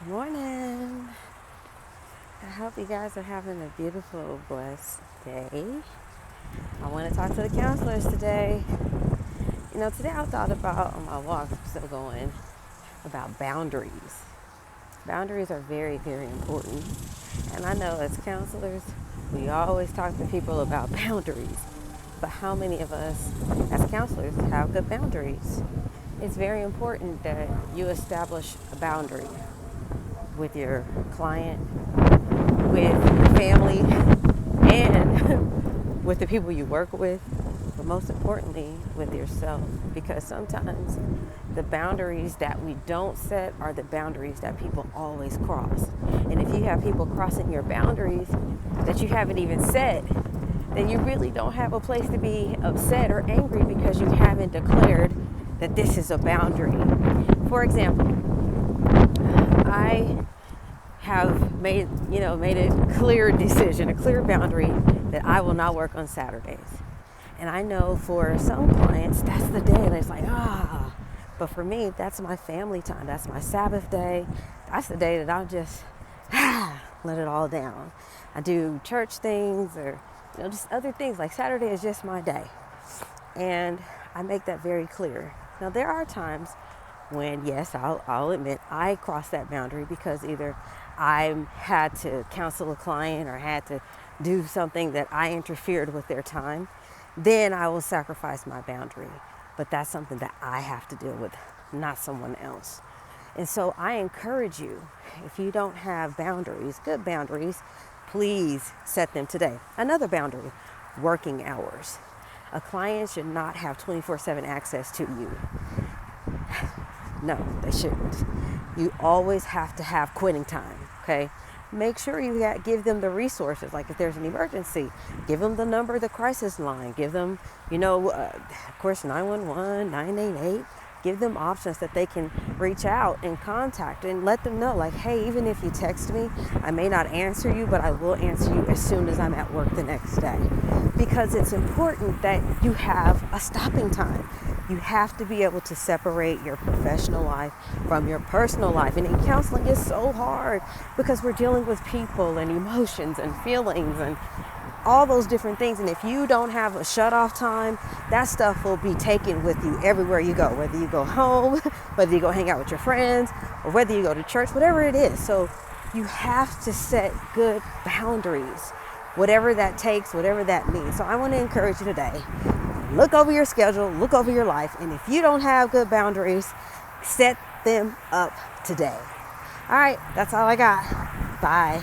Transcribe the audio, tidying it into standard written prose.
Good morning. I hope you guys are having a beautiful, blessed day. I want to talk to the counselors today. Today I thought about on my walk, I'm still going, about boundaries. Boundaries are very, very important. And I know as counselors, we always talk to people about boundaries. But how many of us as counselors have good boundaries? It's very important that you establish a boundary with your client, with your family, and with the people you work with, but most importantly, with yourself. Because sometimes the boundaries that we don't set are the boundaries that people always cross. And if you have people crossing your boundaries that you haven't even set, then you really don't have a place to be upset or angry because you haven't declared that this is a boundary. For example, I have made a clear decision, a clear boundary that I will not work on Saturdays. And I know for some clients, that's the day and it's like, but for me, that's my family time. That's my Sabbath day. That's the day that I'll just let it all down. I do church things or just other things. Like Saturday is just my day. And I make that very clear. Now there are times when, yes, I'll admit I crossed that boundary because either I had to counsel a client or had to do something that I interfered with their time, then I will sacrifice my boundary. But that's something that I have to deal with, not someone else. And so I encourage you, if you don't have boundaries, good boundaries, please set them today. Another boundary, working hours. A client should not have 24/7 access to you. No, they shouldn't. You always have to have quitting time, okay? Make sure you give them the resources. Like if there's an emergency, give them the number of the crisis line. Give them, of course, 911, 988. Give them options that they can reach out and contact and let them know, like, hey, even if you text me, I may not answer you, but I will answer you as soon as I'm at work the next day. Because it's important that you have a stopping time. You have to be able to separate your professional life from your personal life. And in counseling, it's so hard because we're dealing with people and emotions and feelings and all those different things. And if you don't have a shut-off time, that stuff will be taken with you everywhere you go, whether you go home, whether you go hang out with your friends, or whether you go to church, whatever it is. So you have to set good boundaries, whatever that takes, whatever that means. So I want to encourage you today, look over your schedule, look over your life, and if you don't have good boundaries, set them up today. All right, that's all I got. Bye.